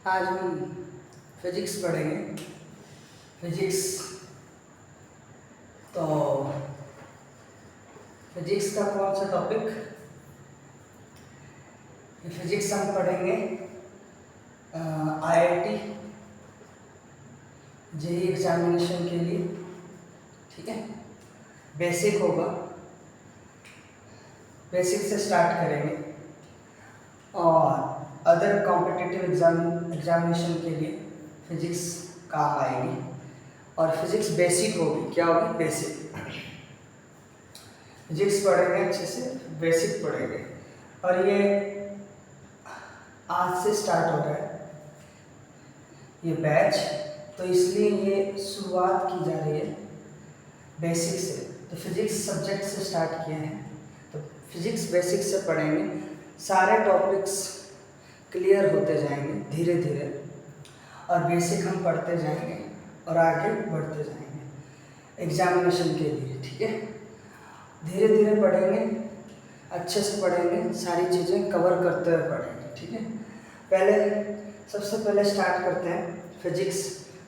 आज हम फिजिक्स पढ़ेंगे। फिजिक्स तो फिजिक्स का कौन सा टॉपिक? फिजिक्स हम पढ़ेंगे आईआईटी जेईई एग्जामिनेशन के लिए। ठीक है, बेसिक होगा, बेसिक से स्टार्ट करेंगे और अदर कॉम्पिटिटिव एग्जामिनेशन के लिए फिजिक्स काम आएगी। और फिजिक्स बेसिक होगी। क्या होगी? बेसिक। फिजिक्स पढ़ेंगे अच्छे से, बेसिक पढ़ेंगे। और ये आज से स्टार्ट हो रहा है ये बैच, तो इसलिए ये शुरुआत की जा रही है बेसिक से। तो फिजिक्स सब्जेक्ट से स्टार्ट किए हैं, तो फिजिक्स बेसिक से पढ़ेंगे। सारे टॉपिक्स क्लियर होते जाएंगे धीरे धीरे, और बेसिक हम पढ़ते जाएंगे और आगे बढ़ते जाएंगे एग्जामिनेशन के लिए। ठीक है, धीरे धीरे पढ़ेंगे, अच्छे से पढ़ेंगे, सारी चीज़ें कवर करते हुए पढ़ेंगे। ठीक है, सबसे पहले स्टार्ट करते हैं फिजिक्स।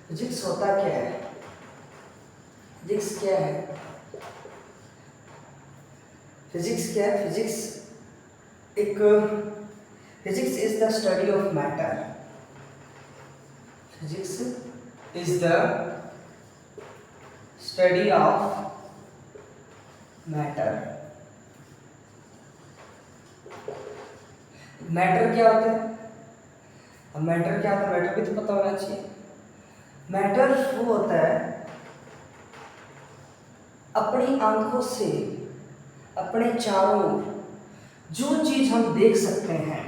फिजिक्स होता क्या है? फिजिक्स क्या है? फिजिक्स क्या है? Physics is the study of matter. Physics is the study of matter. Matter क्या होता है? अब मैटर क्या होता है? मैटर भी तो पता होना चाहिए। मैटर वो होता है अपनी आंखों से अपने चारों ओर जो चीज हम देख सकते हैं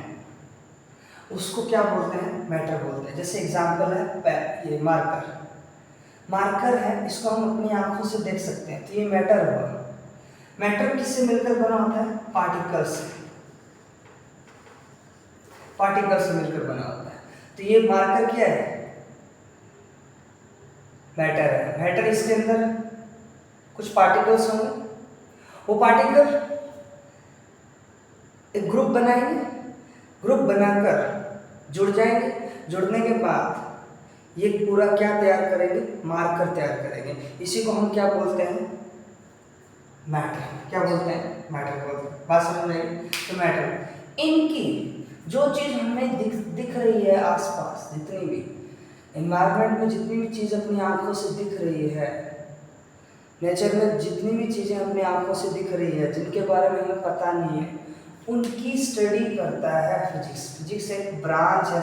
उसको क्या बोलते हैं? मैटर बोलते हैं। जैसे एग्जांपल है ये मार्कर है, इसको हम अपनी आंखों से देख सकते हैं, तो ये मैटर हुआ। मैटर किससे मिलकर बना होता है? पार्टिकल्स से मिलकर बना होता है। तो ये मार्कर क्या है? मैटर है। मैटर, इसके अंदर कुछ पार्टिकल्स होंगे, वो पार्टिकल एक ग्रुप बनाएंगे, ग्रुप बनाकर जुड़ जाएंगे, जुड़ने के बाद ये पूरा क्या तैयार करेंगे? मार्कर तैयार करेंगे। इसी को हम क्या बोलते हैं? मैटर। क्या बोलते हैं? मैटर बोलते हैं। बात समझ में आई? तो मैटर, इनकी जो चीज़ हमें दिख रही है आसपास, जितनी भी एनवायरनमेंट में जितनी भी चीज़ अपनी आंखों से दिख रही है, नेचर में जितनी भी चीज़ें अपनी आंखों से दिख रही है, जिनके बारे में हमें पता नहीं है, उनकी स्टडी करता है फिजिक्स। फिजिक्स एक ब्रांच है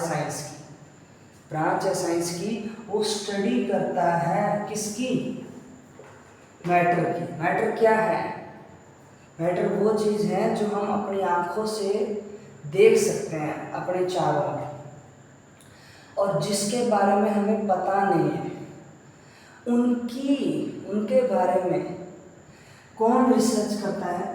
साइंस की। वो स्टडी करता है किसकी? मैटर की। मैटर क्या है? मैटर वो चीज़ है जो हम अपनी आंखों से देख सकते हैं अपने चारों ओर, और जिसके बारे में हमें पता नहीं है, उनके बारे में कौन रिसर्च करता है?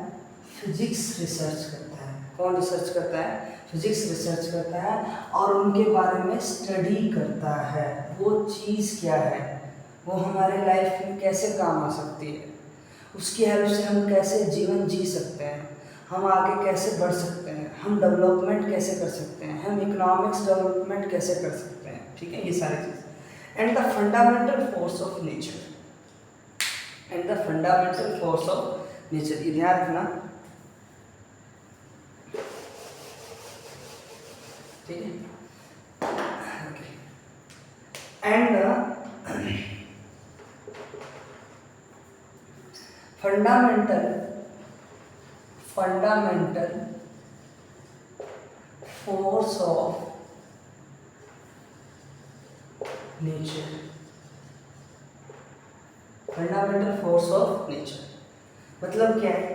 फिजिक्स रिसर्च करता है। कौन रिसर्च करता है? फिजिक्स रिसर्च करता है, और उनके बारे में स्टडी करता है। वो चीज़ क्या है, वो हमारे लाइफ में कैसे काम आ सकती है, उसकी हेल्प से हम कैसे जीवन जी सकते हैं, हम आगे कैसे बढ़ सकते हैं, हम डेवलपमेंट कैसे कर सकते हैं, हम इकोनॉमिक्स डेवलपमेंट कैसे कर सकते हैं। ठीक है, ये सारी चीज़। And the fundamental force of nature. ये ध्यान रखना। ठीक है, and fundamental force of nature. Fundamental force of nature मतलब क्या है?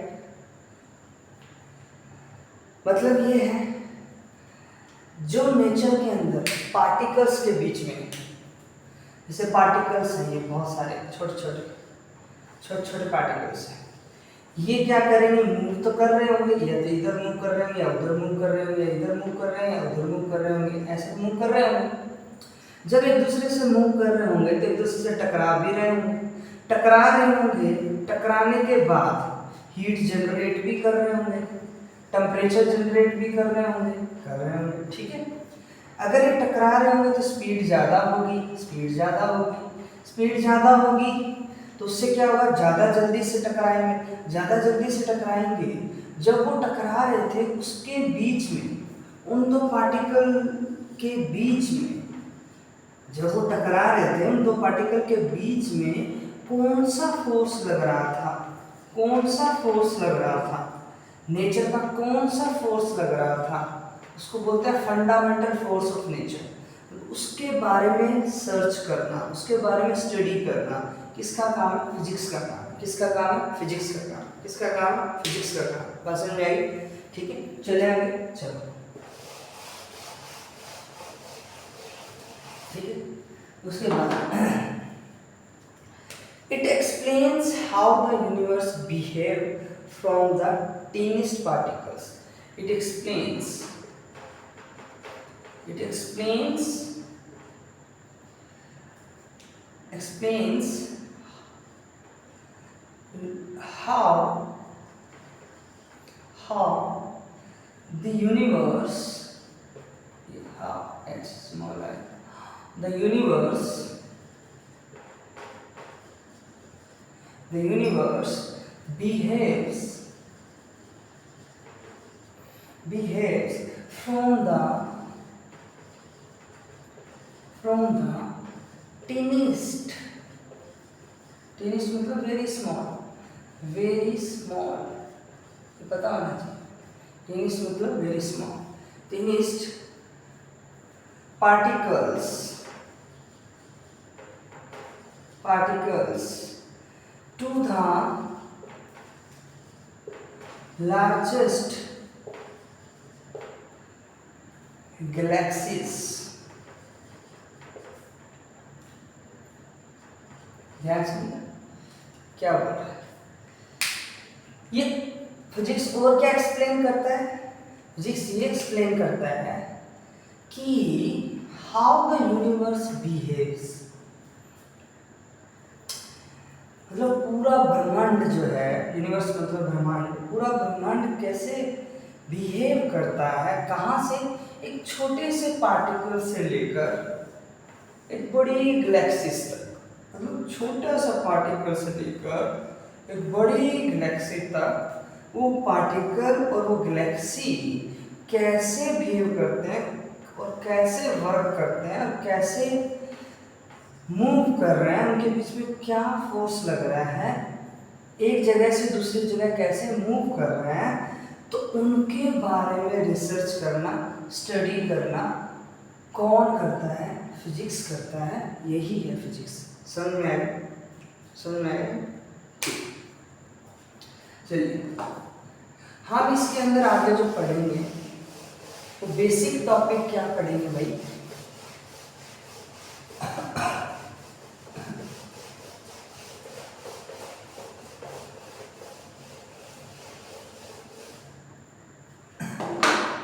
मतलब ये है जो नेचर के अंदर पार्टिकल्स के बीच में, जैसे पार्टिकल्स हैं ये बहुत सारे छोटे पार्टिकल्स हैं, ये क्या करेंगे? मूव तो कर रहे होंगे, या तो इधर मूव कर रहे होंगे, या उधर मूव कर रहे होंगे, या इधर मूव कर रहे हैं, या उधर मूव कर रहे होंगे, ऐसे मूव कर रहे होंगे। जब एक दूसरे से मूव कर रहे होंगे तो एक दूसरे से टकरा भी रहे होंगे। टकराने के बाद हीट जनरेट भी कर रहे होंगे। टेम्परेचर जनरेट भी कर रहे होंगे, ठीक है। अगर ये टकरा रहे होंगे तो स्पीड ज़्यादा होगी, स्पीड ज़्यादा होगी तो उससे क्या होगा, ज़्यादा जल्दी से टकराएंगे। जब वो टकरा रहे थे उसके बीच में, उन दो पार्टिकल के बीच में, जब वो टकरा रहे थे उन दो पार्टिकल के बीच में कौन सा फोर्स लग रहा था, नेचर का कौन सा फोर्स लग रहा था, उसको बोलते हैं फंडामेंटल फोर्स ऑफ नेचर। उसके बारे में सर्च करना, उसके बारे में स्टडी करना किसका काम है, फिजिक्स का काम। किसका काम है, फिजिक्स का काम। किसका काम है, फिजिक्स का काम। बात समझ में आई, ठीक है। चले आगे, चलो, ठीक है। उसके बाद it explains how the universe behave from the tiniest particles. It explains how the universe, it's small like the universe behaves from the tiniest मतलब very small, ये पता होना चाहिए। tiniest मतलब very small, tiniest particles to the largest galaxies। ध्यान सुनिए क्या बोल रहा है ये फिजिक्स। और क्या एक्सप्लेन करता है फिजिक्स, ये एक्सप्लेन करता है कि हाउ द यूनिवर्स बिहेव्स, मतलब पूरा ब्रह्मांड जो है, यूनिवर्स मतलब ब्रह्मांड, पूरा ब्रह्मांड कैसे बिहेव करता है, कहाँ से, एक छोटे से पार्टिकल से लेकर एक बड़ी गैलेक्सीज तक, मतलब छोटा सा पार्टिकल से लेकर एक बड़ी गैलेक्सी तक, वो पार्टिकल और वो गैलेक्सी कैसे बिहेव करते हैं और कैसे वर्क करते हैं और कैसे मूव कर रहे हैं, उनके बीच में क्या फोर्स लग रहा है, एक जगह से दूसरी जगह कैसे मूव कर रहे हैं, तो उनके बारे में रिसर्च करना, स्टडी करना कौन करता है, फिजिक्स करता है। यही है फिजिक्स। समझ में आए? चलिए हम इसके अंदर आगे जो पढ़ेंगे तो बेसिक टॉपिक क्या पढ़ेंगे भाई,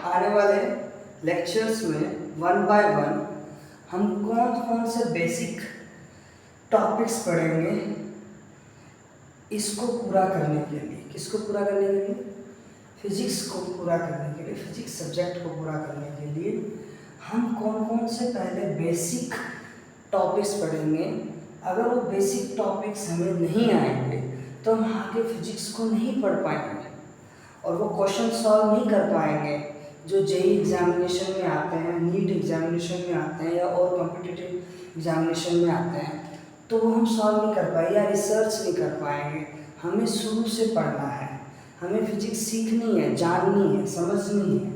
आने वाले लेक्चर्स में 1 बाय 1 हम कौन से बेसिक टॉपिक्स पढ़ेंगे इसको पूरा करने के लिए। किसको पूरा करने के लिए, फिजिक्स को पूरा करने के लिए, फिजिक्स सब्जेक्ट को पूरा करने के लिए हम कौन से पहले बेसिक टॉपिक्स पढ़ेंगे। अगर वो बेसिक टॉपिक्स हमें नहीं आएंगे तो हम आगे फिजिक्स को नहीं पढ़ पाएंगे और वो क्वेश्चन सॉल्व नहीं कर पाएंगे जो जेईई एग्जामिनेशन में आते हैं, नीट एग्जामिनेशन में आते हैं या और कॉम्पिटिटिव एग्जामिनेशन में आते हैं, तो वो हम सॉल्व नहीं कर पाएंगे या रिसर्च नहीं कर पाएंगे। हमें शुरू से पढ़ना है, हमें फिजिक्स सीखनी है, जाननी है, समझनी है,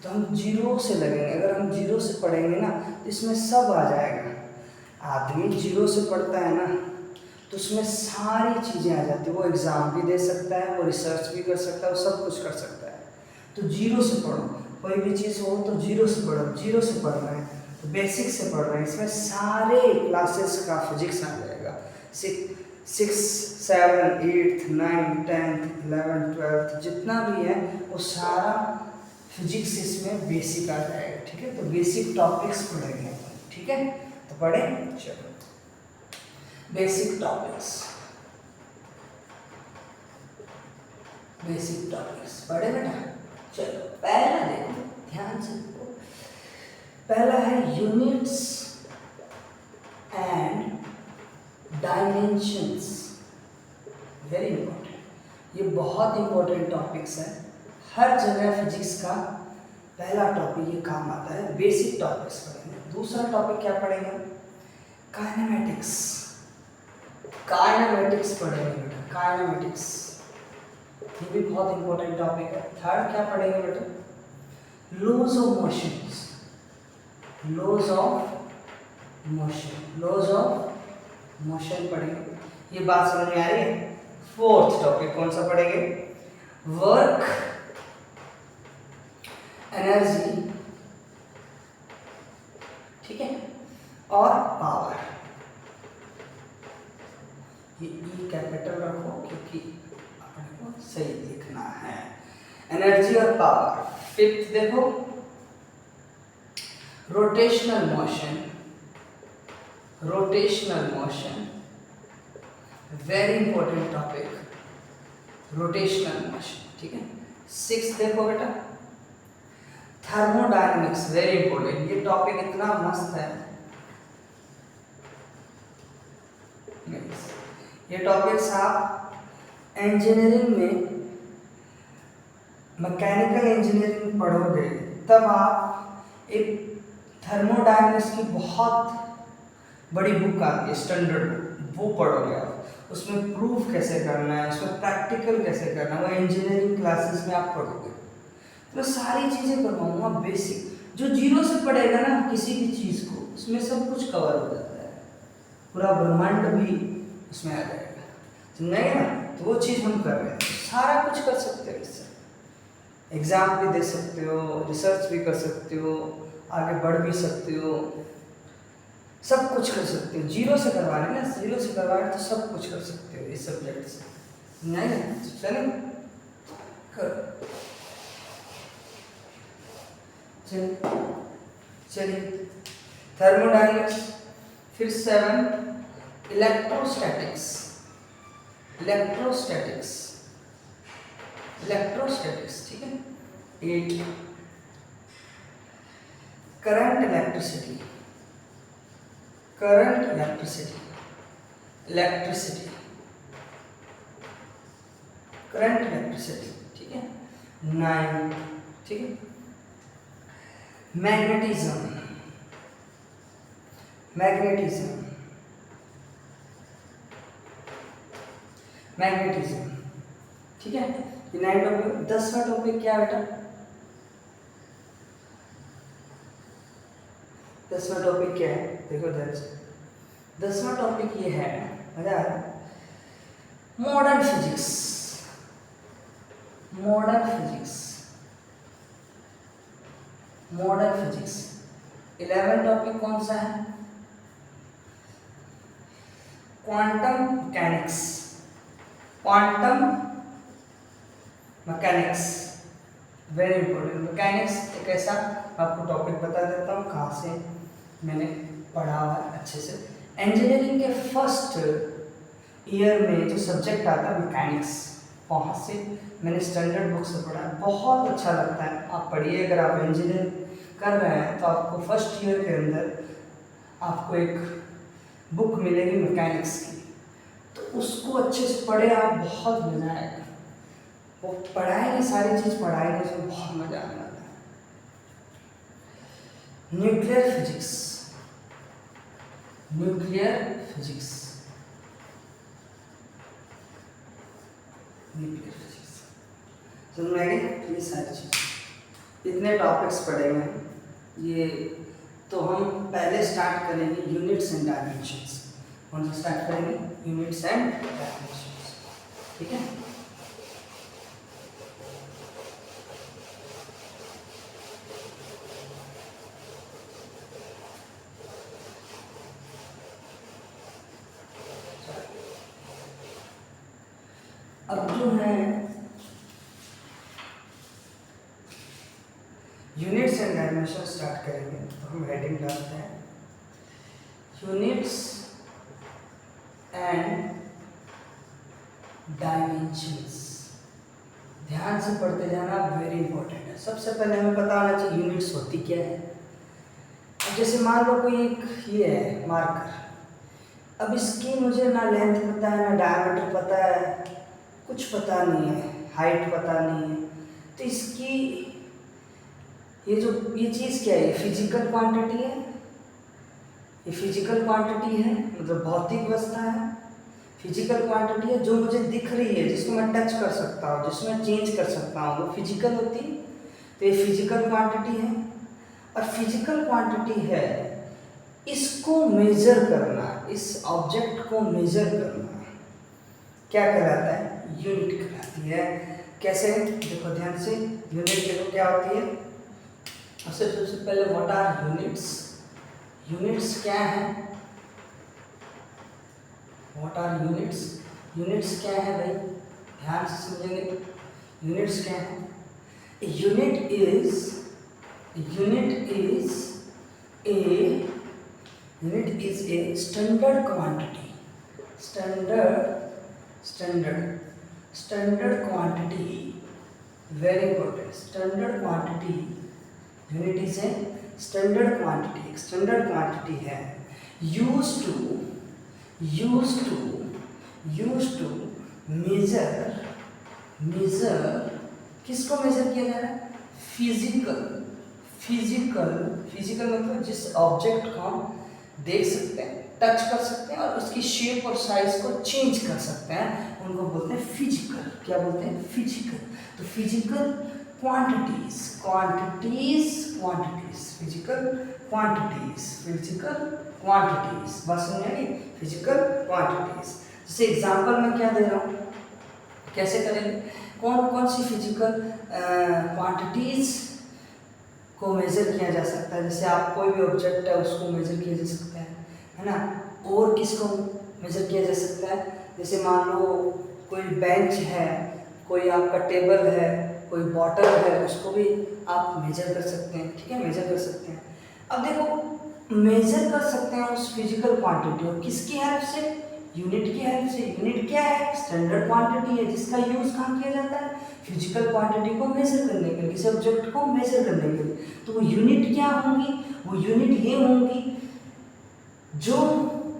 तो हम जीरो से लगेंगे। अगर हम जीरो से पढ़ेंगे ना तो इसमें सब आ जाएगा। आदमी जीरो से पढ़ता है ना तो उसमें सारी चीज़ें आ जाती है, वो एग्ज़ाम भी दे सकता है, वो रिसर्च भी कर सकता है, वो सब कुछ कर सकता है। तो जीरो से पढ़ो, कोई भी चीज़ हो तो जीरो से पढ़ो। जीरो से पढ़ रहे हैं तो बेसिक से पढ़ रहे हैं, इसमें सारे क्लासेस का फिजिक्स आ जाएगा। 6, 7, 8, 9, 10, 11, 12 जितना भी है वो सारा फिजिक्स इसमें बेसिक आ जाएगा। ठीक है, तो बेसिक टॉपिक्स पढ़ेंगे। ठीक है, तो पढ़े, चलो बेसिक टॉपिक्स पढ़े बेटा। चलो पहला देखो, ध्यान से देखो, पहला है units and dimensions. Very important, ये बहुत इंपॉर्टेंट टॉपिक्स है, हर जगह फिजिक्स का पहला टॉपिक ये काम आता है। बेसिक टॉपिक्स पढ़ेंगे। दूसरा टॉपिक क्या पढ़ेंगे? काइनेमेटिक्स। काइनेमेटिक्स पढ़ेंगे बेटा, काइनेमेटिक्स, ये भी बहुत इंपॉर्टेंट टॉपिक है। थर्ड क्या पढ़ेंगे बेटा? Laws of motions, laws of motion, laws of motion पढ़ेंगे। ये बात समझ में आ रही है? फोर्थ टॉपिक कौन सा पढ़ेंगे? वर्क, एनर्जी, ठीक है, और पावर। ये ई कैपिटल रखो क्योंकि अपने को सही लिखना है। एनर्जी और पावर। फिफ्थ देखो, rotational motion, rotational motion, very important topic, rotational motion, ठीक है। सिक्स देखो बेटा, थर्मोडायनेमिक्स, वेरी इंपॉर्टेंट। ये टॉपिक इतना मस्त है, ये टॉपिक्स आप इंजीनियरिंग में, मैकेनिकल इंजीनियरिंग पढ़ोगे तब आप एक थर्मोडायनेमिक्स की बहुत बड़ी बुक आती है, स्टैंडर्ड बुक, वो पढ़ोगे आप। उसमें प्रूफ कैसे करना है, उसमें प्रैक्टिकल कैसे करना है, वो इंजीनियरिंग क्लासेस में आप पढ़ोगे। तो सारी चीज़ें करवाऊंगा बेसिक, जो जीरो से पढ़ेगा ना किसी भी चीज़ को, उसमें सब कुछ कवर हो जाता है, पूरा ब्रह्मांड भी उसमें आ जाएगा, समझेंगे ना? तो वो चीज़ हम कर रहे हैं, सारा कुछ कर सकते हो इससे। एग्ज़ाम भी दे सकते हो, रिसर्च भी कर सकते हो, आगे बढ़ भी सकते हो, सब कुछ कर सकते हो। जीरो से करवाने ना, जीरो से करवाने तो सब कुछ कर सकते हो इस सब्जेक्ट से, नहीं? चलो कर, चलिए थर्मोडायनेमिक्स। फिर 7 इलेक्ट्रोस्टैटिक्स, इलेक्ट्रोस्टैटिक्स, इलेक्ट्रोस्टैटिक्स, ठीक है। 8 current electricity, current electricity, electricity, current electricity, ठीक है। 9, ठीक है। मैग्नेटिज्म, मैग्नेटिज्म, मैग्नेटिज्म, ठीक है। ये 9 टॉपिक। 10वां टॉपिक क्या बेटा? 10वां टॉपिक क्या है? देखो 10वां टॉपिक ये है, मजा आ रहा है, modern physics, modern physics, modern physics. 11 topic कौन सा है? Quantum mechanics, quantum mechanics, very important. Mechanics एक ऐसा, आपको टॉपिक बता देता हूँ कहाँ से मैंने पढ़ा हुआ है अच्छे से। इंजीनियरिंग के फर्स्ट ईयर में जो सब्जेक्ट आता है मैकेनिक्स, वहाँ से मैंने स्टैंडर्ड बुक से पढ़ा है, बहुत अच्छा लगता है। आप पढ़िए, अगर आप इंजीनियरिंग कर रहे हैं तो आपको फर्स्ट ईयर के अंदर आपको एक बुक मिलेगी मैकेनिक्स की, तो उसको अच्छे से पढ़े आप, बहुत मज़ा आएगा। वो पढ़ाएंगे, सारी चीज़ पढ़ाएंगे, उसमें बहुत मज़ा आने वाला है। Nuclear physics, nuclear physics, nuclear physics, समझ में आएगी? ये सारी चीज़, इतने टॉपिक्स पढ़ेंगे। ये तो हम पहले स्टार्ट करेंगे यूनिट्स एंड डायमेंशंस। कौन सा स्टार्ट करेंगे? यूनिट्स एंड डायमेंशंस, ठीक है। अब जो है यूनिट्स एंड डायमेंशन स्टार्ट करेंगे, तो हम हेडिंग डालते हैं यूनिट्स एंड डायमेंशंस, ध्यान से पढ़ते जाना वेरी इंपॉर्टेंट है। सबसे पहले हमें पता होना चाहिए यूनिट्स होती क्या है। अब जैसे मान लो कोई एक ये है मार्कर, अब इसकी मुझे ना लेंथ पता है ना डायमीटर पता है, कुछ पता नहीं है, हाइट पता नहीं है, तो इसकी ये चीज़ क्या है, ये फिजिकल क्वांटिटी है, ये फिजिकल क्वांटिटी है, मतलब भौतिक वस्तु है, फिजिकल क्वांटिटी है जो मुझे दिख रही है, जिसको मैं टच कर सकता हूँ, जिसमें चेंज कर सकता हूँ, वो फिजिकल होती है। तो ये फिजिकल क्वांटिटी है, और फिजिकल क्वांटिटी है, इसको मेजर करना, इस ऑब्जेक्ट को मेजर करना क्या कहलाता है, यूनिट कहलाती है। कैसे, देखो ध्यान से, यूनिट देखो क्या होती है। सबसे पहले व्हाट आर यूनिट्स, यूनिट्स क्या है, व्हाट आर यूनिट्स, यूनिट्स क्या है भाई, ध्यान से समझेंगे। यूनिट्स क्या है, unit is a standard quantity, standard quantity, very important, standard quantity, unit is a standard quantity, एक स्टैंडर्ड क्वांटिटी है, यूज्ड टू मेजर, किसको मेजर किया जा रहा है, फिजिकल मतलब जिस ऑब्जेक्ट को हम देख सकते हैं, टच कर सकते हैं और उसकी शेप और साइज को चेंज कर सकते हैं, उनको बोलते हैं फिजिकल। क्या बोलते हैं, फिजिकल। तो फिजिकल क्वांटिटीज, फिजिकल क्वांटिटीज, बस समझेंगे, फिजिकल क्वांटिटीज। जैसे एग्जांपल में क्या दे रहा हूँ, कैसे करेंगे, कौन कौन सी फिजिकल क्वांटिटीज को मेजर किया जा सकता है। जैसे आप कोई भी ऑब्जेक्ट है उसको मेजर किया जा सकता है ना। और किसको मेजर किया जा सकता है, जैसे मान लो कोई बेंच है, कोई आपका टेबल है, कोई बॉटल है, उसको भी आप मेजर कर सकते हैं, ठीक है, मेजर कर सकते हैं। अब देखो मेजर कर सकते हैं उस फिजिकल क्वांटिटी को किसकी हेल्प से, यूनिट की हेल्प से। यूनिट क्या है, स्टैंडर्ड क्वांटिटी है, जिसका यूज कहाँ किया जाता है, फिजिकल क्वांटिटी को मेजर करने के लिए, किसी ऑब्जेक्ट को मेजर करने के लिए। तो वो यूनिट क्या होंगी, वो यूनिट ये होंगी जो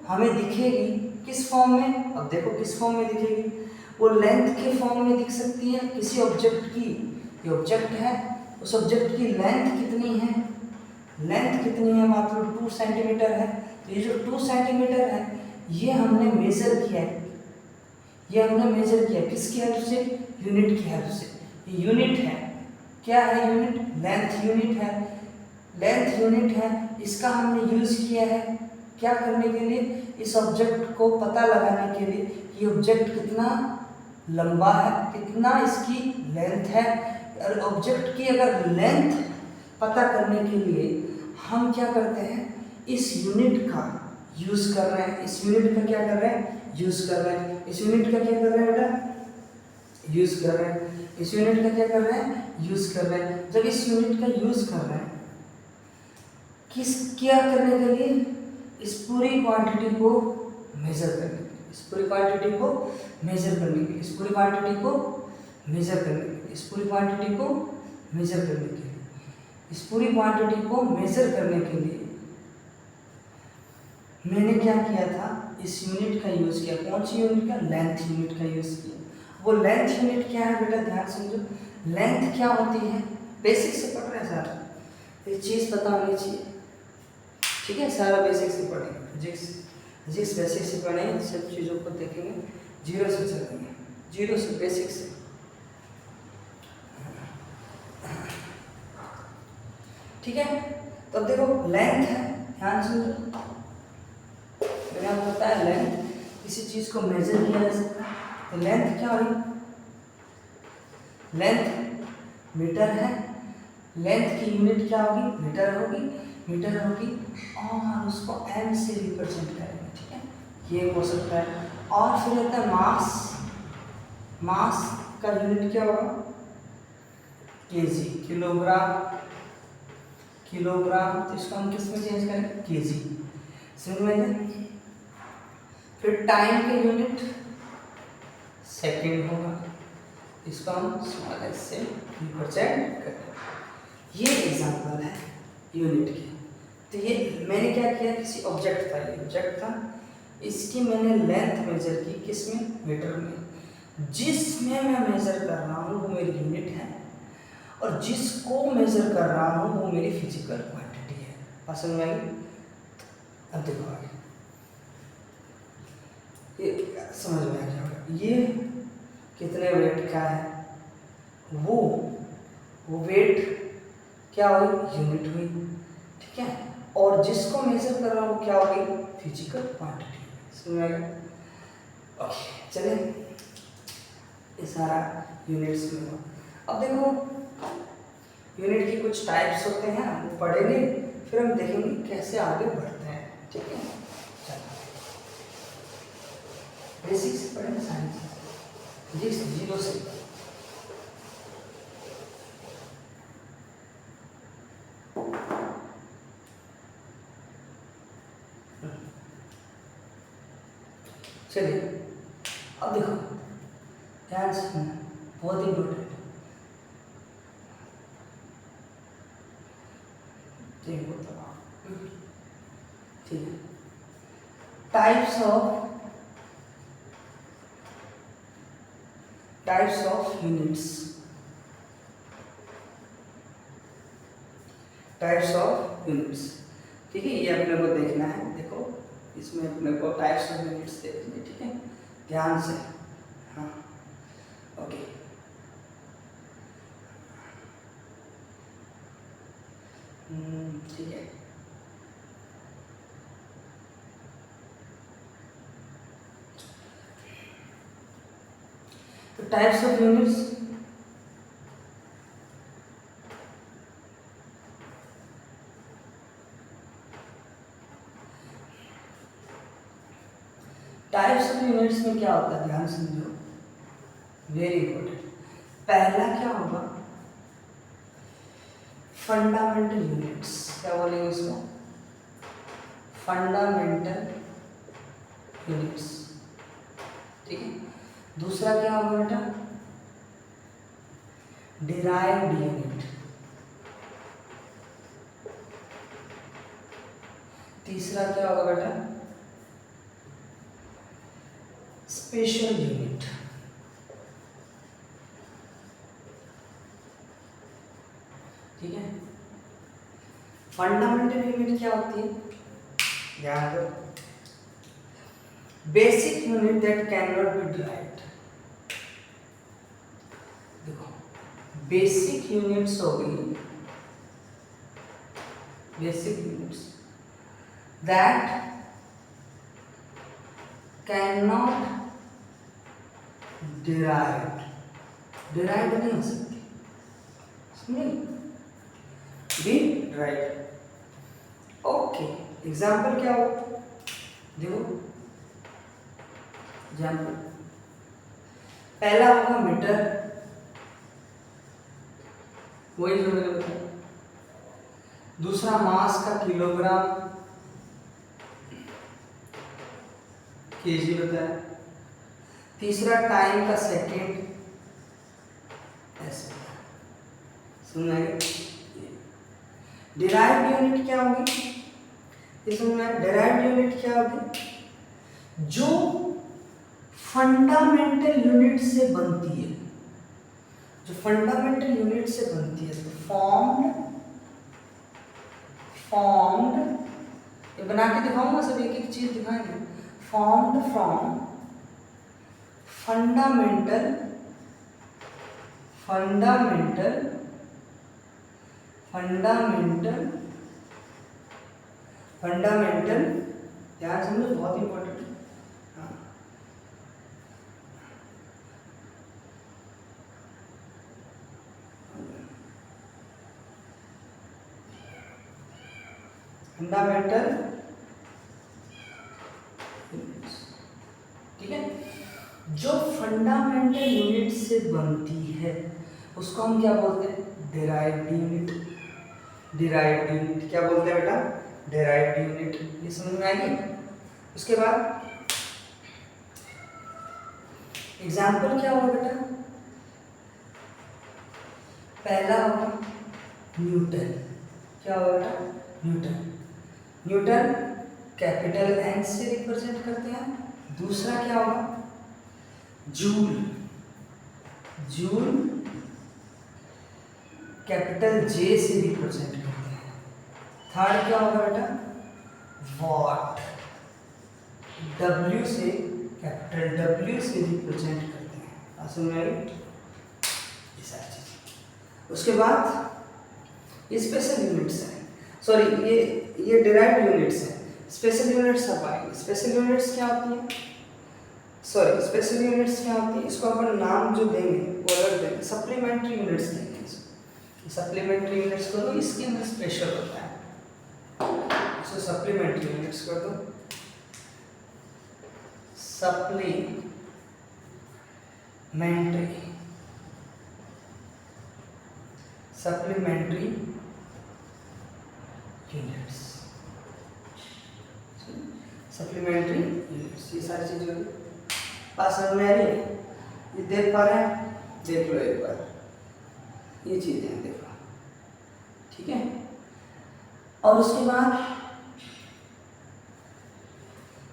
हमें दिखेगी किस फॉर्म में, अब देखो किस फॉर्म में दिखेगी, वो लेंथ के फॉर्म में दिख सकती है किसी ऑब्जेक्ट की। ये ऑब्जेक्ट है, उस ऑब्जेक्ट की लेंथ कितनी है, मतलब 2 सेंटीमीटर है। तो ये जो 2 सेंटीमीटर है ये हमने मेजर किया है, किसकी हेल्प से, यूनिट की हेल्प से। ये यूनिट है, क्या है यूनिट, लेंथ यूनिट है, इसका हमने यूज किया है क्या करने के लिए, इस ऑब्जेक्ट को पता लगाने के लिए कि ऑब्जेक्ट कितना लंबा है, कितना इसकी लेंथ है। और ऑब्जेक्ट की अगर लेंथ पता करने के लिए हम क्या करते हैं, इस यूनिट का यूज कर रहे हैं, इस यूनिट का क्या कर रहे हैं, यूज कर रहे हैं, इस यूनिट का क्या कर रहे हैं बेटा, यूज कर रहे हैं, इस यूनिट का क्या कर रहे हैं, यूज कर रहे हैं। जब इस यूनिट का यूज कर रहे हैं किस क्या करने के लिए, इस पूरी क्वांटिटी को मेजर करने के लिए, इस पूरी क्वांटिटी को मेजर करने के लिए, इस पूरी क्वांटिटी को मेजर करने के लिए, इस पूरी क्वांटिटी को मेजर करने के लिए, इस पूरी क्वांटिटी को मेजर करने के लिए मैंने क्या किया था, इस यूनिट का यूज किया। कौन सी यूनिट का, लेंथ यूनिट का यूज किया। वो लेंथ यूनिट क्या है बेटा, ध्यान समझो। लेंथ क्या होती है, बेसिक से पढ़ रहे हैं सर, ये चीज़ पता होनी चाहिए, ठीक है, सारा बेसिक से पढ़ेंगे, फिजिक्स बेसिक से पढ़ेंगे, सब चीज़ों को देखेंगे, जीरो से चलेंगे, जीरो से, बेसिक से। ठीक है, तो अब देखो लेंथ है, ध्यान समझो, मैंने आपको बताया लेंथ किसी चीज़ को मेजर किया जा सकता है। तो लेंथ क्या होगी, लेंथ मीटर है, लेंथ की यूनिट क्या होगी, मीटर होगी, और उसको m से रिप्रेजेंट करेंगे, ठीक है, ये हो सकता है। और फिर होता है मास का यूनिट क्या होगा, केजी, किलोग्राम, तो इसको हम किस में चेंज करेंगे, केजी, समझ में। फिर टाइम के यूनिट सेकंड होगा, इसको हम स्मॉल एस से रिप्रेजेंट करते हैं। ये एग्जांपल है यूनिट की। तो ये मैंने क्या किया, किसी ऑब्जेक्ट था, ये ऑब्जेक्ट था, इसकी मैंने लेंथ मेजर की, किसमें, मीटर में। जिसमें मैं मेजर कर रहा हूँ वो मेरी यूनिट है, और जिसको मेजर कर रहा हूँ वो मेरी फिजिकल क्वांटिटी है। बात समझ में आई? अब देखो आगे, ये समझ में आ गया होगा। ये कितने वेट का है, वो वेट क्या हुई, यूनिट हुई, ठीक है। और जिसको मेजर कर रहा हूँ वो क्या होगी, फिजिकल क्वांटिटी। समझ में आ गया? ओके, चलिए ये सारा यूनिट्स में हुआ। अब देखो यूनिट की कुछ टाइप्स होते हैं, वो पढ़ेंगे, फिर हम देखेंगे कैसे आगे बढ़ते हैं, ठीक है। चलो बेसिक से पढ़ेंगे सारी चीज़ें, जिस जीरो से। चलिए अब देखो ध्यान से सुनना, बहुत इंपॉर्टेंट है। ठीक है, types of units, types of units, ठीक है। ये अपने को देखना है, देखो इसमें अपने को टाइप्स ऑफ यूनिट्स देखनी है, ठीक है, ध्यान से। हाँ ओके, ठीक है। तो types of units, types of units में क्या होता है, ध्यान समझो, वेरी इंपॉर्टेंट। पहला क्या होगा, फंडामेंटल यूनिट्स, क्या बोलेंगे इसको, फंडामेंटल यूनिट्स, ठीक है। दूसरा क्या होगा बेटा, डिराइव्ड यूनिट। तीसरा क्या होगा बेटा, स्पेशल यूनिट। ठीक है, फंडामेंटल यूनिट क्या होती है, ध्यान दो, basic unit that can not be derived. देखो बेसिक यूनिट्स हो गई, basic units that can not derived, derived नहीं हो सकती, समझे, बी डिराइव्ड। ओके, एग्जाम्पल क्या हो, देखो एग्जाम्पल, पहला होगा मीटर, वही जो मैंने बताया। दूसरा मास का किलोग्राम, केजी बताया। तीसरा टाइम का सेकंड, ऐसे सुनना है। डिराइव्ड यूनिट क्या होगी, ये सुनना है, डिराइव्ड यूनिट क्या होगी, जो फंडामेंटल यूनिट से बनती है, जो फंडामेंटल यूनिट से बनती है। तो फॉर्म्ड, ये बना के दिखाऊंगा, सब एक एक चीज दिखाएंगे। फॉर्म्ड फ्रॉम फंडामेंटल ध्यान समझो, बहुत इंपॉर्टेंट है। फंडामेंटल यूनिट्स, ठीक है, जो फंडामेंटल यूनिट से बनती है उसको हम क्या बोलते हैं, डिराइव्ड यूनिट। डिराइव्ड यूनिट क्या बोलते हैं बेटा, डिराइव्ड यूनिट, ये समझ में आएगी। उसके बाद एग्जाम्पल क्या होगा बेटा, पहला होगा न्यूटन। क्या होगा? न्यूटन। न्यूटन कैपिटल एन से रिप्रेजेंट करते हैं। दूसरा क्या होगा? जूल। जूल कैपिटल जे से रिप्रेजेंट करते हैं। थर्ड क्या होगा बेटा? वॉट। डब्ल्यू से, कैपिटल डब्ल्यू से रिप्रेजेंट करते हैं। समझ में आई? ये सारी चीज़। उसके बाद ये स्पेशल यूनिट्स हैं, सॉरी ये डिराइव्ड यूनिट्स हैं। स्पेशल यूनिट्स अब आएंगे। स्पेशल यूनिट्स क्या होती है? सॉरी स्पेशल यूनिट्स क्या होती है? इसको अपन नाम जो देंगे वो अलग देंगे, सप्लीमेंट्री यूनिट्स देंगे इसको। सप्लीमेंट्री यूनिट्स कर दो, इसके अंदर स्पेशल होता है, इसको सप्लीमेंट्री यूनिट्स कर दो। सप्लीमेंट्री यूनिट्स, सप्लीमेंट्री यूनिट्स, ये सारी चीजें होगी। बात समझ में आ रही है? ये देख पा रहे हैं? देख लो एक बार, ये चीजें हैं, देखो। ठीक है। और उसके बाद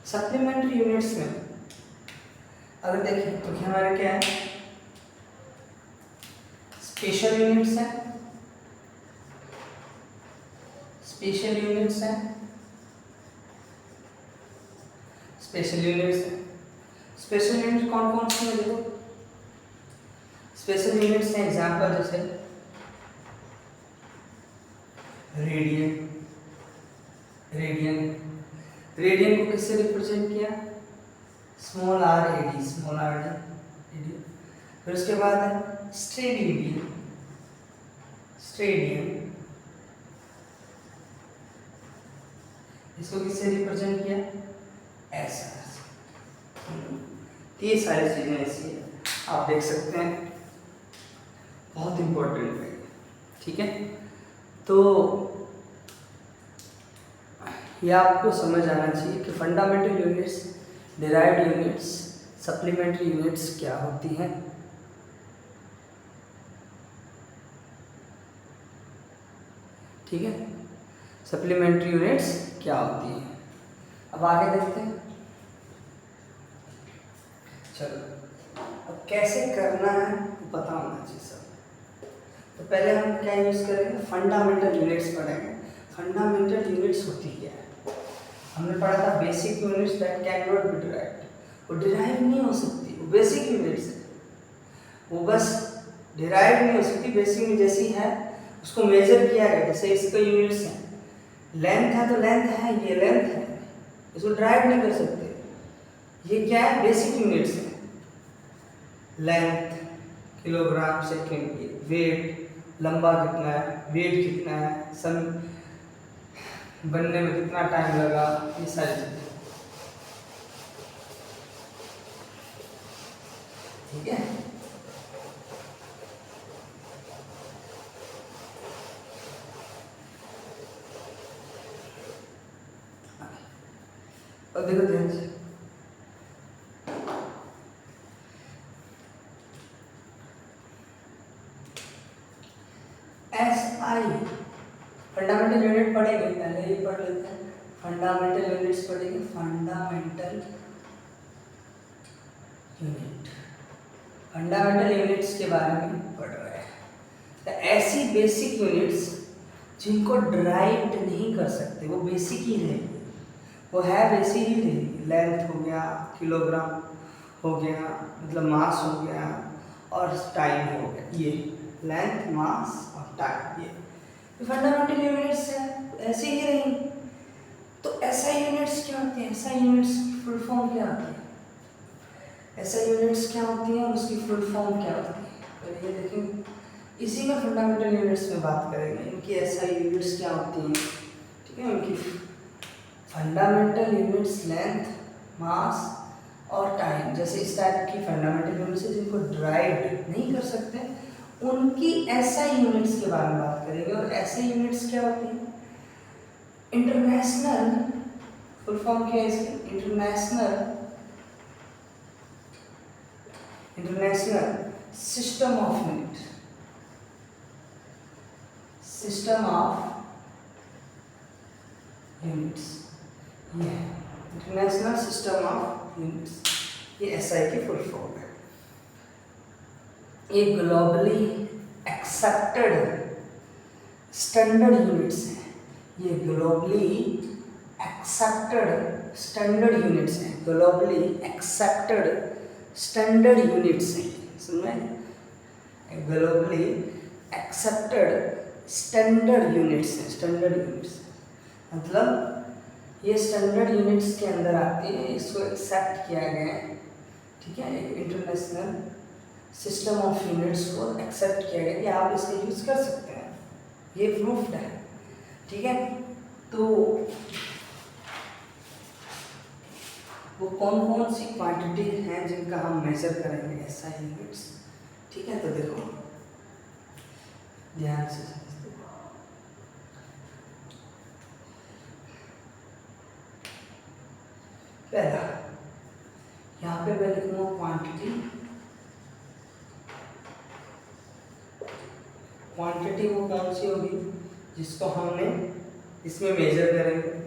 सप्लीमेंट्री यूनिट्स में अगर देखें तो हमारे क्या है? स्पेशल यूनिट्स है, स्पेशल यूनिट्स है, स्पेशल यूनिट्स है। स्पेशल यूनिट कौन कौन से हैं? देखो स्पेशल यूनिट्स हैं, एग्जांपल जैसे रेडियन। रेडियन रेडियन को किससे रिप्रेजेंट किया? Small r a d, small r d. फिर उसके बाद है स्टेडियम। स्टेडियम इसको किससे रिप्रेजेंट किया? S R. ये सारी चीजें ऐसी है, आप देख सकते हैं, बहुत इंपॉर्टेंट है। ठीक है, तो ये आपको समझ आना चाहिए कि fundamental units, derived units, supplementary units क्या होती हैं। ठीक है, सप्लीमेंट्री यूनिट्स क्या होती हैं। अब आगे देखते हैं। चलो, अब कैसे करना है पता होना चाहिए सब। तो पहले हम क्या यूज करेंगे? फंडामेंटल यूनिट्स पढ़ेंगे। फंडामेंटल यूनिट्स होती क्या है? हमने पढ़ा था basic units that can not be derived. वो डिराइव नहीं हो सकती, वो बेसिक यूनिट्स है, वो बस डिराइव नहीं हो सकती। बेसिक में जैसी है उसको मेजर किया गया, जैसे इसका यूनिट्स है, लेंथ है तो लेंथ है, ये लेंथ है, इसको डिराइव नहीं कर सकते। ये क्या है? बेसिक यूनिट्स है। लेंथ किलोग्राम सेकेंड, वेट लंबा कितना है, वेट कितना है, सन बनने में कितना टाइम लगा, ये सारी चीजें। ठीक है, अब देखो ध्यान से, SI फंडामेंटल यूनिट पढ़ेंगे, पहले ही पढ़ लेते हैं। फंडामेंटल यूनिट्स पढ़ेंगे, फंडामेंटल यूनिट, फंडामेंटल यूनिट्स के बारे में पढ़ रहे हैं। तो ऐसी बेसिक यूनिट्स जिनको डिराइव नहीं कर सकते, वो बेसिक ही रहेगी, वो है बेसिक ही रहेगी। लेंथ हो गया, किलोग्राम हो गया, मतलब मास हो गया, और टाइम हो गया। ये लेंथ, मास और टाइम, ये फंडामेंटल यूनिट्स है, ऐसे ही रहेंगी। तो SI यूनिट्स क्या होती हैं? SI यूनिट्स की फुल फॉर्म क्या होती है? SI यूनिट्स क्या होती हैं, उसकी फुल फॉर्म क्या होती है? पहले ये देखें, इसी में फंडामेंटल यूनिट्स में बात करेंगे, इनकी SI यूनिट्स क्या होती हैं। ठीक है, उनकी फंडामेंटल यूनिट्स लेंथ, मास और टाइम, जैसे इस टाइप की फंडामेंटल यूनिट्स है जिनको डिराइव नहीं कर सकते, उनकी SI यूनिट्स के बारे में बात करेंगे। और SI यूनिट्स क्या होती हैं? इंटरनेशनल, फुल फॉर्म क्या है इसकी? International system of unit, system of units, ये इंटरनेशनल सिस्टम ऑफ यूनिट्स, ये एसआई की फुल फॉर्म है। ये ग्लोबली एक्सेप्टेड स्टैंडर्ड यूनिट्स हैं, ये ग्लोबली एक्सेप्टेड स्टैंडर्ड यूनिट्स हैं, ग्लोबली एक्सेप्टेड स्टैंडर्ड यूनिट्स हैं, समझ? ग्लोबली एक्सेप्टेड स्टैंडर्ड यूनिट्स हैं, स्टैंडर्ड यूनिट्स मतलब ये स्टैंडर्ड यूनिट्स के अंदर आती है, इसको एक्सेप्ट किया गया है, ठीक है। एक इंटरनेशनल सिस्टम ऑफ यूनिट्स को एक्सेप्ट किया गया कि आप इसका यूज़ कर सकते हैं, ये प्रूफ्ड है, ठीक है। तो वो कौन कौन सी क्वांटिटी हैं जिनका हम मेजर करेंगे एसआई यूनिट्स, ठीक है। तो देखो ध्यान से समझते हो। पहला यहाँ पे मैं लिखूंगा क्वांटिटी, क्वांटिटी वो कौन सी होगी जिसको हमने इसमें मेजर करेंगे।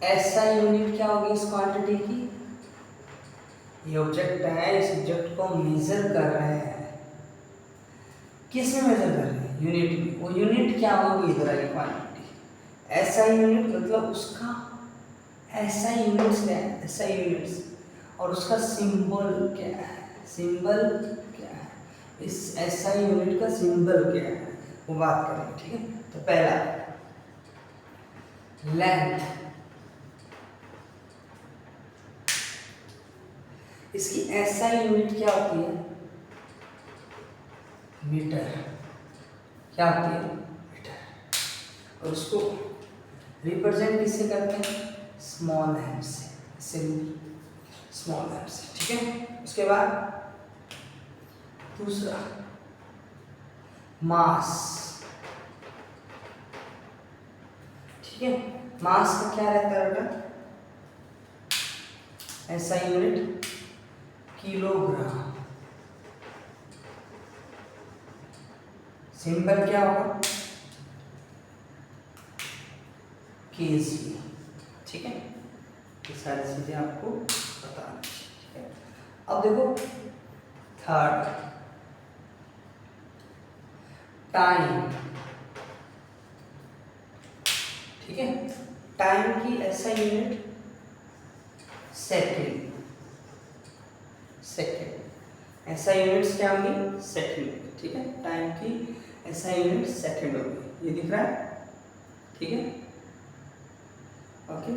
एसआई यूनिट क्या होगी इस क्वांटिटी की, ये ऑब्जेक्ट है, इस ऑब्जेक्ट को मेजर कर रहे हैं, किस में मेजर कर रहे हैं, यूनिट में। वो यूनिट क्या होगी इधर आई क्वांटिटी, एसआई यूनिट मतलब उसका एसआई यूनिट्स क्या है, एसआई यूनिट्स, और उसका सिंबल क्या है, सिंबल क्या है, इस एसआई यूनिट का सिंबल क्या है वो बात करेंगे, ठीक है। तो पहला लेंथ, इसकी एसआई यूनिट क्या होती है, मीटर, क्या होती है, मीटर, और उसको रिप्रेजेंट किससे करते हैं, स्मॉल एम से, स्मॉल एम से, ठीक है। उसके बाद दूसरा मास, ठीक है। मास का क्या रहता है बेटा, एसआई यूनिट किलोग्राम, सिंबल क्या होगा, केजी, ठीक है। ये सारी चीजें आपको बतानी, ठीक है। अब देखो थर्ड टाइम, ठीक है। टाइम की ऐसा यूनिट सेकेंड, सेकेंड ऐसा यूनिट्स क्या होंगी, सेकेंड, ठीक है। टाइम की ऐसा यूनिट सेकेंड होगी, ये दिख रहा है, ठीक है, ओके।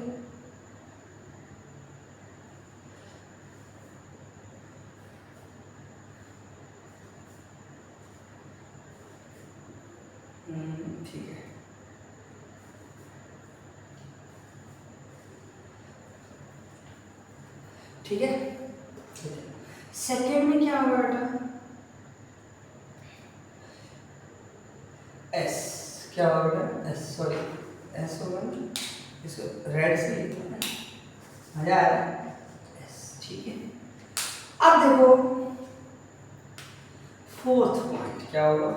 ठीक है, ठीक है। सेकेंड में क्या होगा बेटा, एस, क्या होगा बेटा, एस, सॉरी एस होगा ना, इसको रेड से लिखना है, मजा आ रहा है, एस, ठीक है। अब देखो फोर्थ पॉइंट क्या होगा,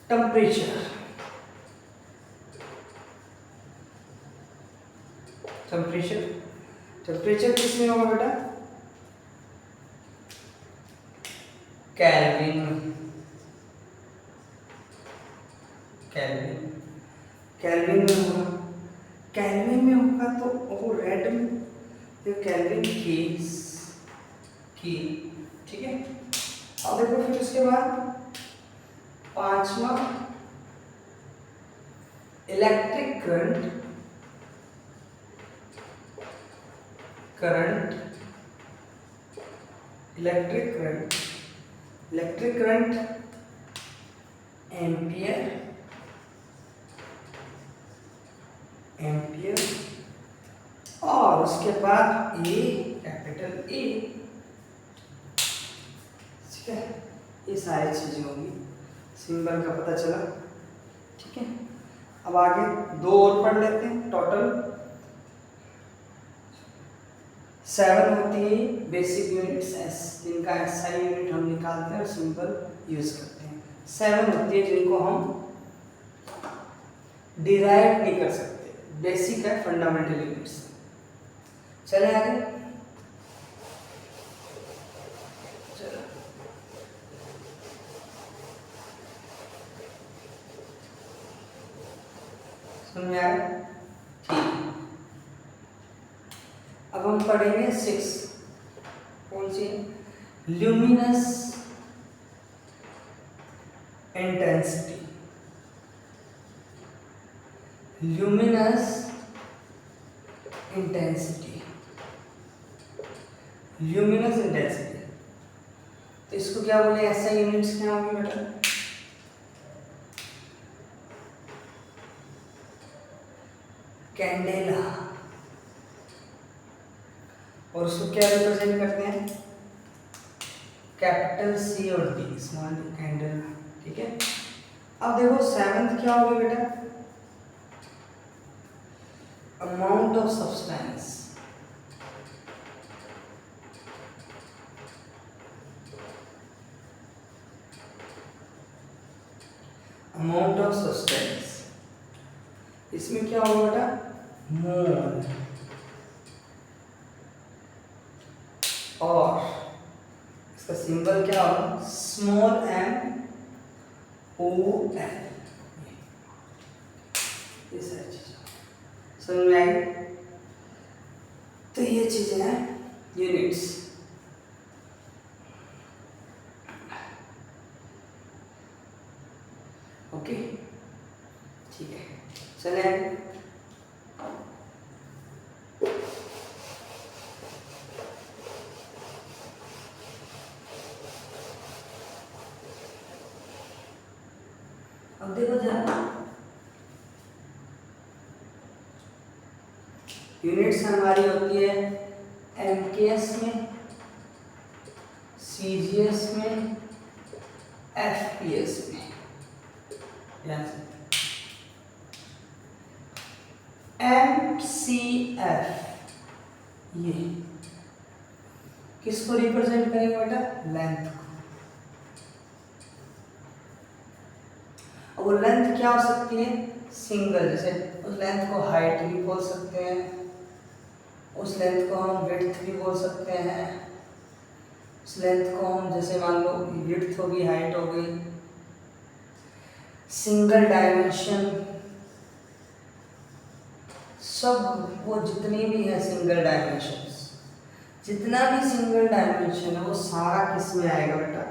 टेम्परेचर, टेम्परेचर, टेम्परेचर किसमें होगा बेटा, केल्विन, केल्विन, केल्विन में होगा, केल्विन में होगा तो वो रेड में ये केल्विन की, ठीक है। अब देखो फिर उसके बाद पांचवा electric current, current, electric current, electric current ampere, ampere, और उसके बाद ए, कैपिटल ए, ठीक है। ये सारी चीजें होंगी, सिंबल का पता चला, ठीक है। अब आगे दो और पढ़ लेते हैं, टोटल 7 होती है बेसिक यूनिट्स, जिनका एसआई यूनिट हम निकालते हैं और सिंबल यूज करते हैं। 7 होती है जिनको हम डिराइव नहीं कर सकते, बेसिक है, फंडामेंटल यूनिट्स। चले आगे। चलो समझ में आया? ठीक। अब हम पढ़ेंगे 6। कौन सी? Luminous intensity. Luminous intensity, luminous intensity, तो इसको क्या बोले? ऐसा यूनिट्स क्या होंगे बेटा? कैंडेला। और उसको क्या रिप्रेजेंट करते हैं? कैपिटल सी और डी, स्मॉल कैंडेला। ठीक है। अब देखो 7th क्या होगी बेटा? Amount of substance. Amount of substance, इसमें क्या होगा बेटा? मोल। और इसका सिंबल क्या होगा? Small m o l। ये सारी चीजें समझ में आई? तो ये चीजें हैं यूनिट्स। ओके, ठीक है। चले आगे। अब देखो जरा, यूनिट्स हमारी होती है एमकेएस में, सीजीएस में, एफपीएस में। एमसीएफ ये किसको रिप्रेजेंट करेंगे बेटा? लेंथ को। वो लेंथ क्या हो सकती है? सिंगल, जैसे उस लेंथ को हाइट भी बोल सकते हैं, उस लेंथ को हम विड्थ भी बोल सकते हैं, उस लेंथ को हम जैसे मान लो विड्थ हो गई, हाइट हो गई, सिंगल डायमेंशन, सब वो जितनी भी है सिंगल डायमेंशंस, जितना भी सिंगल डायमेंशन है वो सारा किस में आएगा बेटा?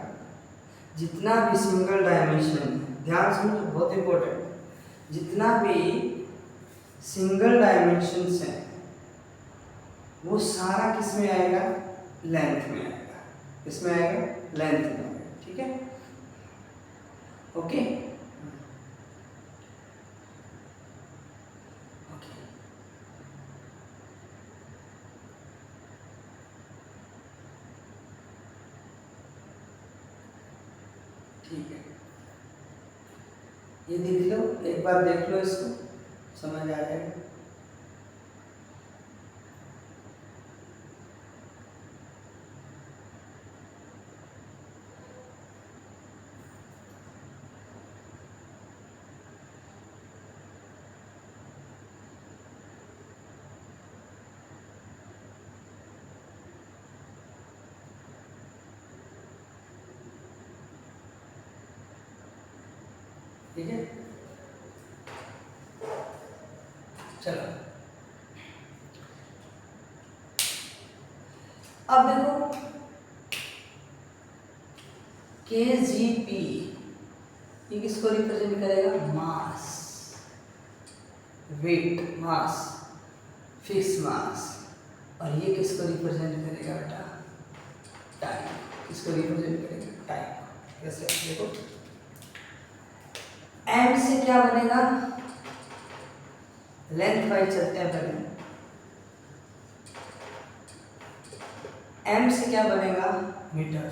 जितना भी सिंगल डायमेंशन है, ध्यान समझो, बहुत इंपॉर्टेंट, जितना भी सिंगल डायमेंशंस है वो सारा किस में आएगा? लेंथ में आएगा। किस में आएगा? लेंथ में आएगा। ठीक है, ओके। ठीक है, ये देख लो, एक बार देख लो, इसको समझ आ जाएगा। ठीक है, चलो अब देखो KGP, ये किसको रिप्रेजेंट करेगा? मास, वेट, मास, फिक्स मास। और ये किसको रिप्रेजेंट करेगा बेटा? टाइम। किसको रिप्रेजेंट करेगा? टाइम। कैसे? देखो एम से क्या बनेगा? लेंथ वाइज चलते हैं पहले। एम से क्या बनेगा? मीटर।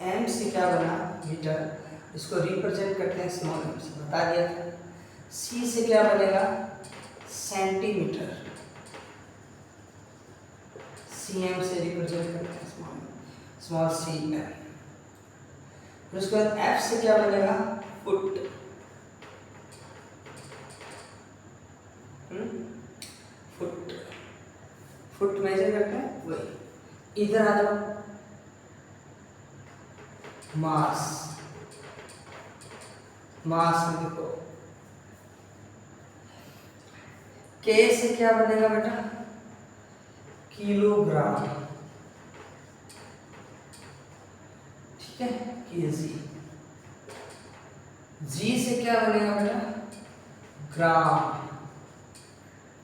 एम से क्या बना? मीटर। इसको रिप्रेजेंट करते हैं स्मॉल एम से, बता दिया था। सी से क्या बनेगा? सेंटीमीटर। सी एम से रिप्रेजेंट करते हैं स्मॉल सी एम। फिर उसके बाद एफ से क्या बनेगा, फुट। फुट, फुट मेजर करते हैं वही। इधर आ जाओ, मास, मास में देखो के से क्या बनेगा बेटा, किलोग्राम, ठीक है, केजी। जी से क्या बनेगा बेटा, ग्राम,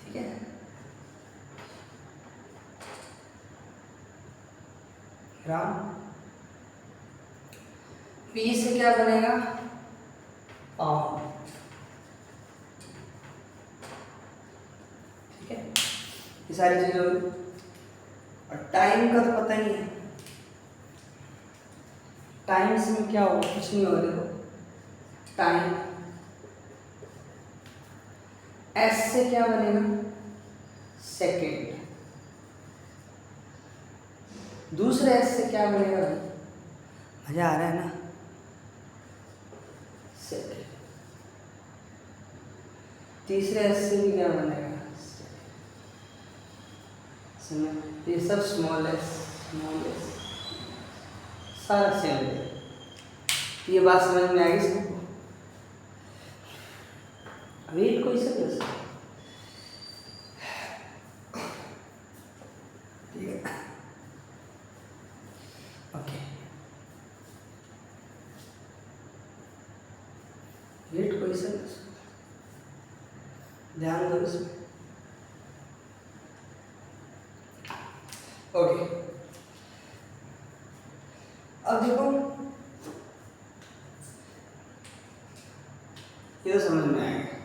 ठीक है, ग्राम। पी से क्या बनेगा, पाउंड, ठीक है, ये सारी चीजें होगी। और टाइम का तो पता ही है, टाइम्स में क्या होगा, कुछ नहीं होगा, देखो टाइम। एस से क्या बनेगा, सेकेंड। दूसरे एस से क्या बनेगा, मजा आ रहा है ना, सेकेंड। तीसरे एस से भी क्या बनेगा, ये सब स्मॉल एस, स्मॉल एस, सारा सेम है। ये बात समझ में आएगी सबको, वेट कोई सा कर सकता, ठीक है, ओके। वेट कोई सा कर सकता, ध्यान दो इसमें, ओके। अब देखो ये तो समझ में आएगा।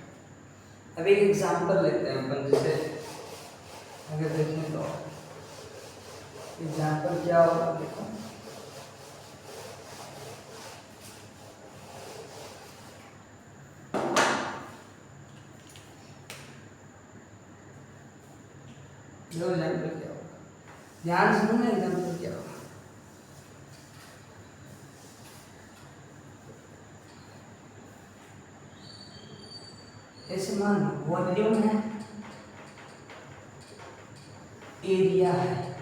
अब एक एग्जांपल लेते हैं अपन, जैसे अगर देखें तो एग्जांपल क्या होगा, देखो जो एग्जांपल क्या होगा, ध्यान सुनो ना, एग्जांपल क्या होगा। ऐसे मान लो वॉल्यूम है, एरिया है,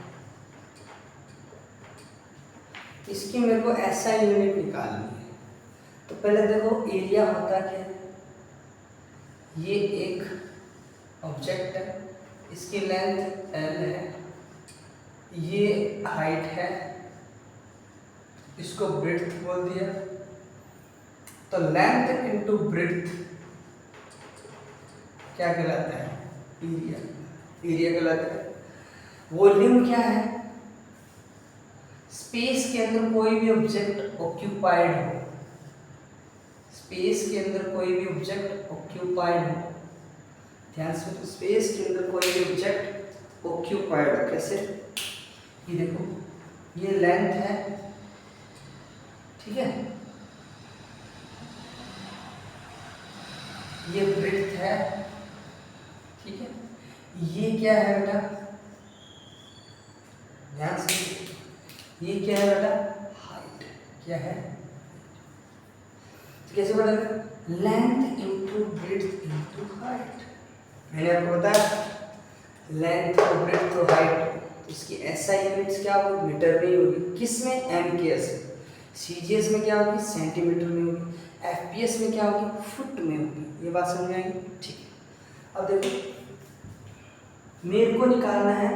इसकी मेरे को ऐसा यूनिट निकालनी है। तो पहले देखो एरिया होता क्या है, ये एक ऑब्जेक्ट है, इसकी लेंथ l है, ये हाइट है, इसको ब्रेड्थ बोल दिया। तो लेंथ इनटू ब्रेड्थ क्या कहलाता है, एरिया, एरिया कहलाता है। वॉल्यूम क्या है, स्पेस के अंदर कोई भी ऑब्जेक्ट ऑक्यूपाइड हो, स्पेस के अंदर कोई भी ऑब्जेक्ट ऑक्यूपाइड हो, ध्यान से, तो स्पेस के अंदर कोई भी ऑब्जेक्ट ऑक्यूपाइड हो, कैसे, ये देखो ये लेंथ है, ठीक है, ये ब्रेड्थ है, ठीक है, ये क्या है बेटा, ध्यान से, ये क्या है बेटा, हाइट, क्या है, तो कैसे बढ़ेगा, length into breadth into height. मैंने आपको बताया लेंथ और ब्रेड्थ और हाइट, इसकी एसआई यूनिट्स क्या होगी, मीटर में होगी, किस में, एमकेएस में। सीजीएस में क्या होगी, सेंटीमीटर में होगी। एफपीएस में क्या होगी, फुट में होगी। ये बात समझ में आएगी, ठीक है। अब देखो मेरे को निकालना है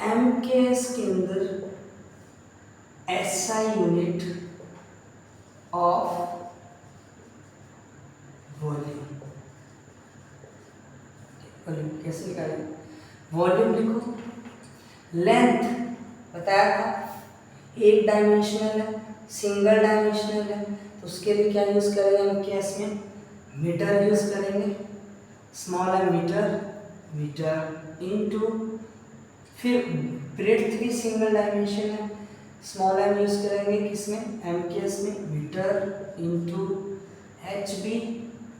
एमकेएस के अंदर SI unit of volume. Volume कैसे निकालेंगे, वॉल्यूम लिखो, लेंथ बताया था एक डायमेंशनल है, सिंगल डायमेंशनल है, तो उसके लिए क्या यूज करेंगे हम केस में, मीटर यूज करेंगे, स्मॉल है मीटर, मीटर इनटू, फिर ब्रेड्थ भी सिंगल डायमेंशन है, स्मॉल एम यूज करेंगे किसमें, एमकेएस में, metre into H B,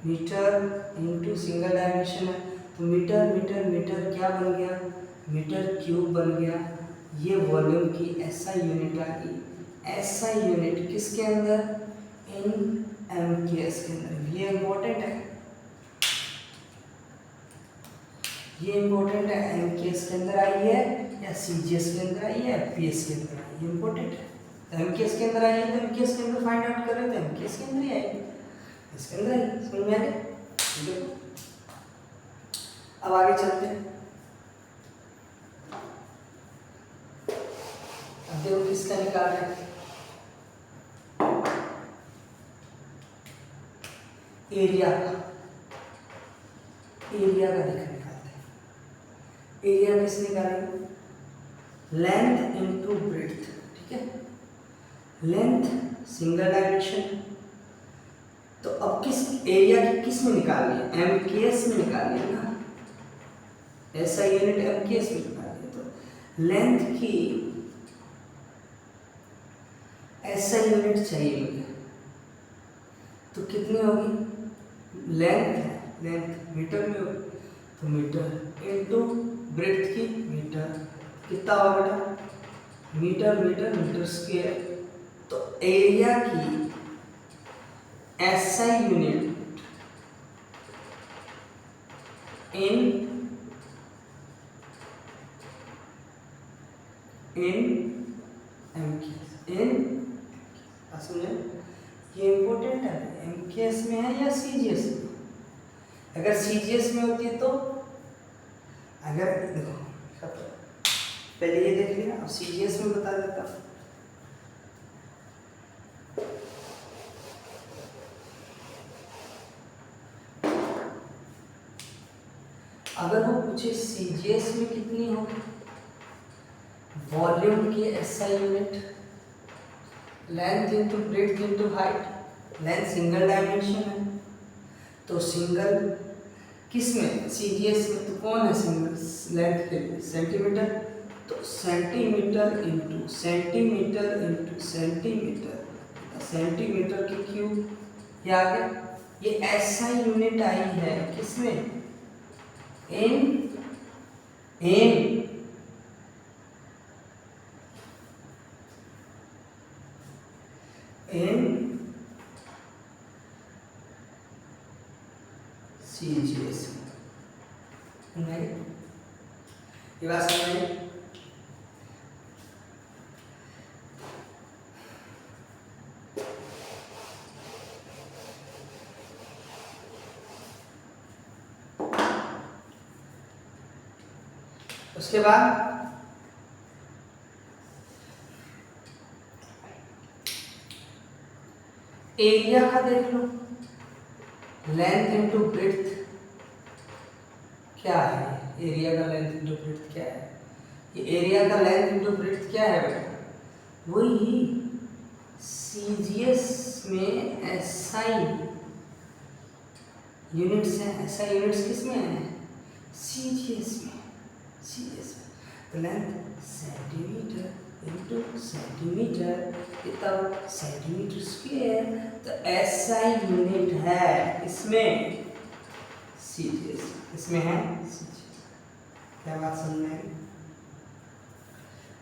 metre into single dimension है, तो मीटर मीटर मीटर क्या बन गया, मीटर क्यूब बन गया। ये वॉल्यूम की एसआई यूनिट आ गई, एसआई यूनिट किसके अंदर, इन एमकेएस के अंदर। ये इम्पोर्टेंट है, ये इम्पोर्टेंट है, एमकेएस के अंदर आई है या सीजीएस के अंदर आई है, एफपीएस के अंदर आई है, इम्पोर्टेंट है। एमकेएस के अंदर आई है तो एमकेएस के अंदर फाइंड आउट कर रहे थे, एमकेएस के अंदर ही आएगी, इसके अंदर आई। समझ में आ गया? देखो अब आगे चलते हैं। अब देखो किसका निकाल रहे हैं, एरिया का, एरिया का निकालते हैं। एरिया किस निकालेंगे, लेंथ इनटू ब्रेड्थ, ठीक है। लेंथ सिंगल डायमेंशन, तो अब किस एरिया की किस में निकालनी है, एमकेएस में निकालनी है ना, ऐसा यूनिट एमकेएस में निकालनी है। तो लेंथ की ऐसा यूनिट चाहिए मुझे, तो कितनी होगी, लेंथ है, लेंथ मीटर में होगी, तो मीटर इनटू ब्रेड्थ की मीटर, कितना होगा बेटा, मीटर मीटर मीटर स्क्वायर। तो एरिया की एसआई यूनिट इन एमकेएस, समझे, ये इम्पोर्टेंट है, एमकेएस में है या सीजीएस में। अगर सीजीएस में होती है तो, अगर देखो पहले ये देख लिया, अब सीजीएस में बता देता हूँ। अगर वो पूछे सीजीएस में कितनी होगी, वॉल्यूम की SI unit, length into breadth into height, length single dimension है तो सिंगल किस में, सीजीएस में, तो कौन है सिंगल लेंथ के लिए, सेंटीमीटर, तो centimetre into centimetre into centimetre, centimetre की क्यूब, ये आ गया। ये एसआई यूनिट आई है किसमें, इन सीजीएस में, ये बात समझ में। उसके बाद एरिया का देख लो, लेंथ इंटू ब्रेड्थ क्या है, एरिया का लेंथ इंटू ब्रेड्थ क्या है, ये एरिया का लेंथ इंटू ब्रेड्थ क्या है बेटा, वही सीजीएस में एसआई यूनिट्स हैं, एसआई यूनिट्स किस में है, सीजीएस में, सीजीएस में। तो लेंथ सेंटीमीटर इंटू सेंटीमीटर, कितना सेंटीमीटर स्क्वायर, तो एसआई यूनिट है इसमें सीजीएस, इसमें है सीजीएस। क्या बात समझ में आई?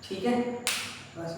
ठीक है, बस